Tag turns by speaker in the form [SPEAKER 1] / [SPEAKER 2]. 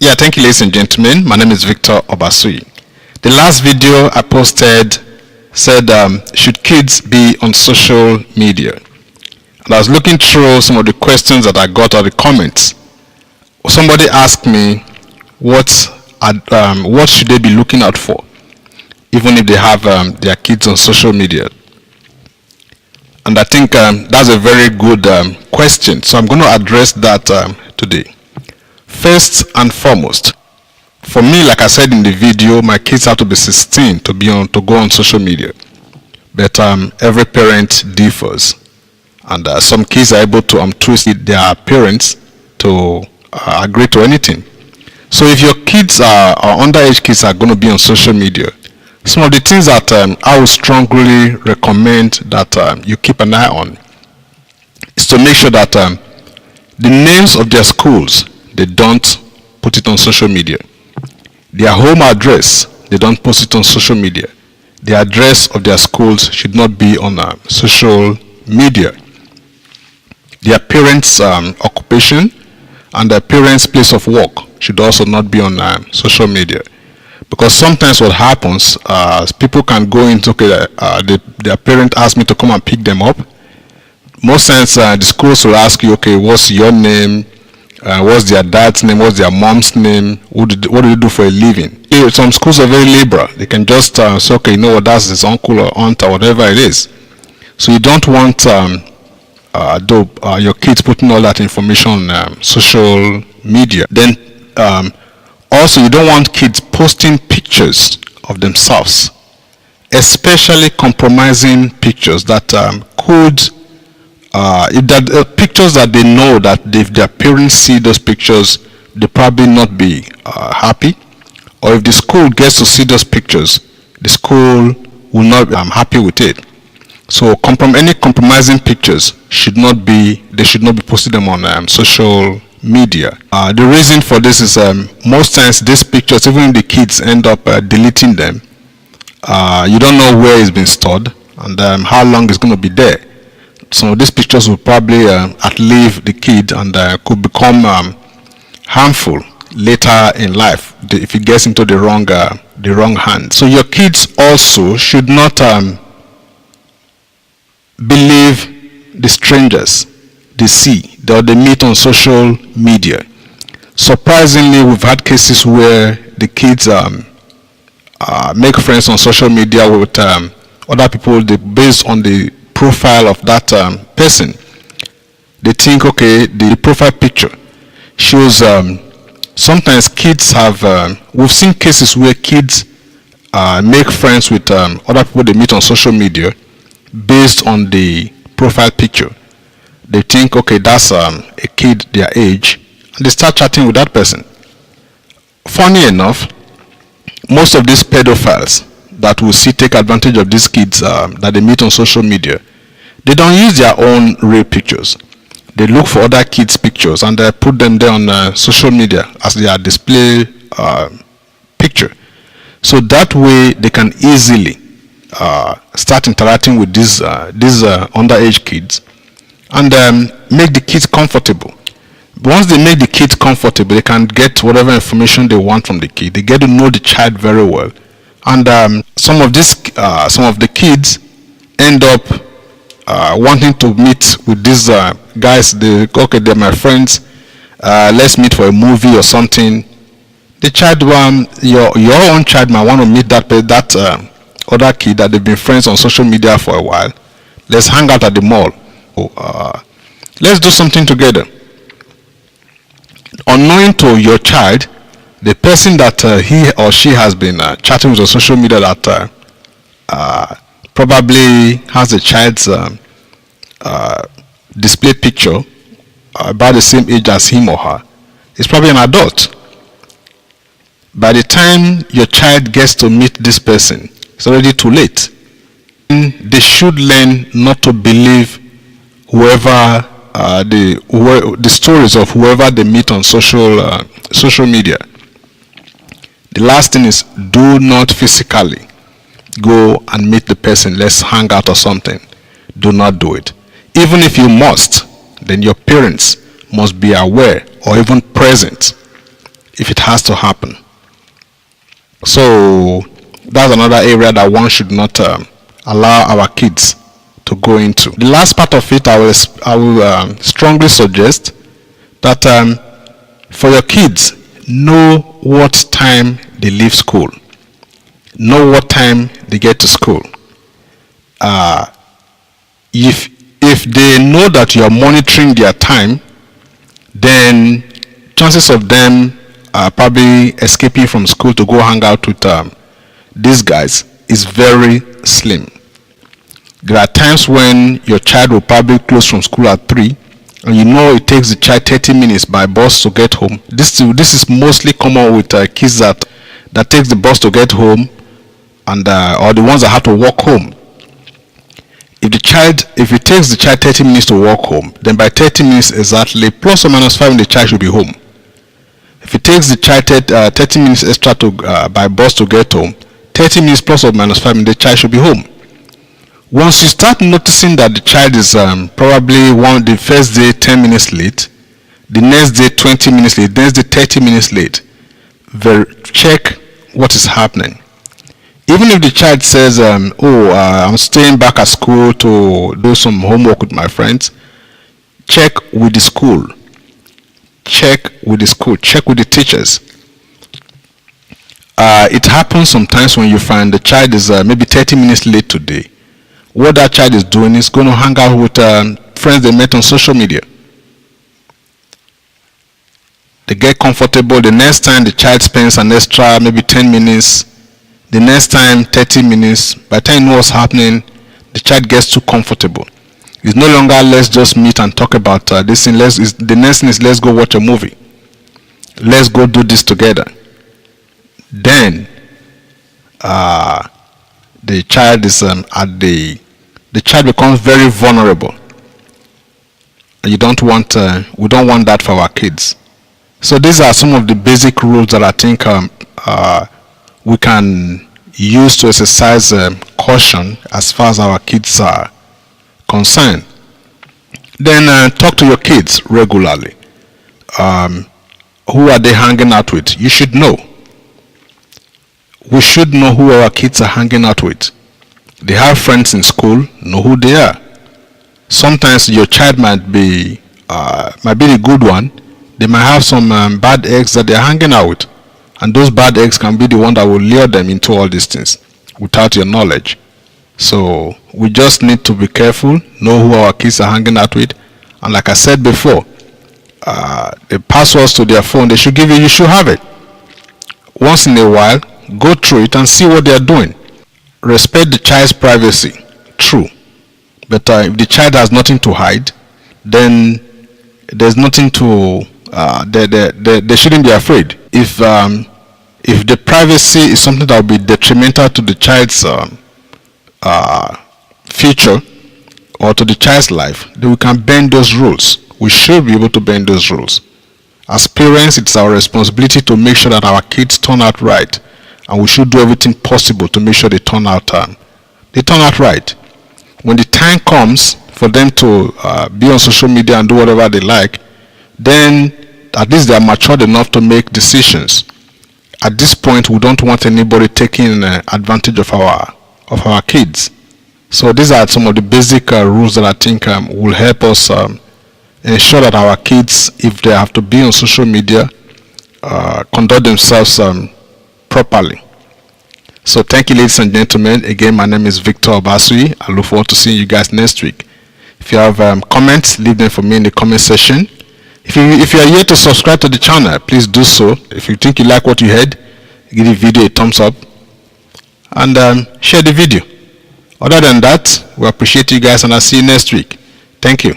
[SPEAKER 1] Yeah, thank you, ladies and gentlemen. My name is Victor Obasuyi. The last video I posted said, should kids be on social media? And I was looking through some of the questions that I got or the comments. Somebody asked me, what should they be looking out for, even if they have their kids on social media? And I think that's a very good question. So I'm going to address that today. First and foremost, for me, like I said in the video, my kids have to be 16 to go on social media. But every parent differs, and some kids are able to twist their parents to agree to anything. So if your kids or underage kids are going to be on social media, some of the things that I would strongly recommend that you keep an eye on is to make sure that the names of their schools, they don't put it on social media. Their home address, they don't post it on social media. The address of their schools should not be on social media. Their parents' occupation and their parents' place of work should also not be on social media. Because sometimes what happens, people can go into, their parent asked me to come and pick them up. Most times the schools will ask you, okay, what's your name? What's their dad's name? What's their mom's name? What do you do for a living? Some schools are very liberal. They can just say, okay, you know what, that's his uncle or aunt or whatever it is. So you don't want your kids putting all that information on social media. Then also, you don't want kids posting pictures of themselves, especially compromising pictures that pictures that they know that if their parents see those pictures, they probably not be happy. Or if the school gets to see those pictures, the school will not be happy with it. So any compromising pictures should not be posted them on social media. The reason for this is most times these pictures, even if the kids end up deleting them, you don't know where it's been stored and how long it's going to be there. So these pictures will probably outlive the kid and could become harmful later in life if it gets into the wrong hand. So your kids also should not believe the strangers they see or they meet on social media. Surprisingly, we've had cases where the kids make friends on social media with other people based on the profile of that person. They think, okay, the profile picture shows. Sometimes kids have. We've seen cases where kids make friends with other people they meet on social media based on the profile picture. They think, okay, that's a kid their age, and they start chatting with that person. Funny enough, most of these pedophiles that we see take advantage of these kids that they meet on social media, they don't use their own real pictures. They look for other kids' pictures and they put them there on social media as their display picture. So that way they can easily start interacting with these underage kids and make the kids comfortable. Once they make the kids comfortable, they can get whatever information they want from the kid. They get to know the child very well. And some of the kids end up wanting to meet with these guys. They're my friends. Let's meet for a movie or something. The child, your own child might want to meet that other kid that they've been friends on social media for a while. Let's hang out at the mall. Let's do something together. Unknowing to your child, the person that he or she has been chatting with on social media that probably has a child's display picture about the same age as him or her is probably an adult. By the time your child gets to meet this person, it's already too late. They should learn not to believe whoever the stories of whoever they meet on social media. The last thing is, do not physically go and meet the person. Let's hang out or something. Do not do it. Even if you must, then your parents must be aware or even present if it has to happen. So that's another area that one should not allow our kids to go into. The last part of it, I will strongly suggest that for your kids, know what time they leave school, know what time they get to school. If they know that you are monitoring their time, then chances of them probably escaping from school to go hang out with these guys is very slim. There are times when your child will probably close from school at 3, and you know it takes the child 30 minutes by bus to get home. This is mostly common with kids that takes the bus to get home, and or the ones that have to walk home. If it takes the child 30 minutes to walk home, then by 30 minutes exactly, plus or minus 5, the child should be home. If it takes the child 30 minutes extra to by bus to get home, 30 minutes plus or minus 5, the child should be home. Once you start noticing that the child is probably the first day 10 minutes late, the next day 20 minutes late, the next day 30 minutes late, check what is happening. Even if the child says, I'm staying back at school to do some homework with my friends, check with the school. Check with the school. Check with the teachers. It happens sometimes when you find the child is maybe 30 minutes late today. What that child is doing is going to hang out with friends they met on social media. They get comfortable. The next time the child spends an extra maybe 10 minutes, the next time 30 minutes, by the time you know what's happening, the child gets too comfortable. It's no longer let's just meet and talk about this thing. The next thing is let's go watch a movie. Let's go do this together. Then the child is the child becomes very vulnerable. We don't want that for our kids. So these are some of the basic rules that I think we can use to exercise caution as far as our kids are concerned. Then talk to your kids regularly. Who are they hanging out with? You should know. We should know who our kids are hanging out with. They have friends in school, know who they are. Sometimes your child might be the good one. They might have some bad eggs that they're hanging out with. And those bad eggs can be the one that will lure them into all these things without your knowledge. So we just need to be careful, know who our kids are hanging out with. And like I said before, the passwords to their phone, they should give you, you should have it. Once in a while, go through it and see what they are doing. Respect the child's privacy, true. But if the child has nothing to hide, then there's nothing to, they shouldn't be afraid. If the privacy is something that will be detrimental to the child's future or to the child's life, then we can bend those rules. We should be able to bend those rules. As parents, it's our responsibility to make sure that our kids turn out right, and we should do everything possible to make sure they turn out right. When the time comes for them to be on social media and do whatever they like, then at least they are matured enough to make decisions. At this point, we don't want anybody taking advantage of our kids. So these are some of the basic rules that I think will help us ensure that our kids, if they have to be on social media, conduct themselves properly. So thank you, ladies and gentlemen. Again, my name is Victor Obasuyi. I look forward to seeing you guys next week. If you have comments, leave them for me in the comment section. If you are yet to subscribe to the channel, please do so. If you think you like what you heard, give the video a thumbs up and share the video. Other than that, we appreciate you guys, and I'll see you next week. Thank you.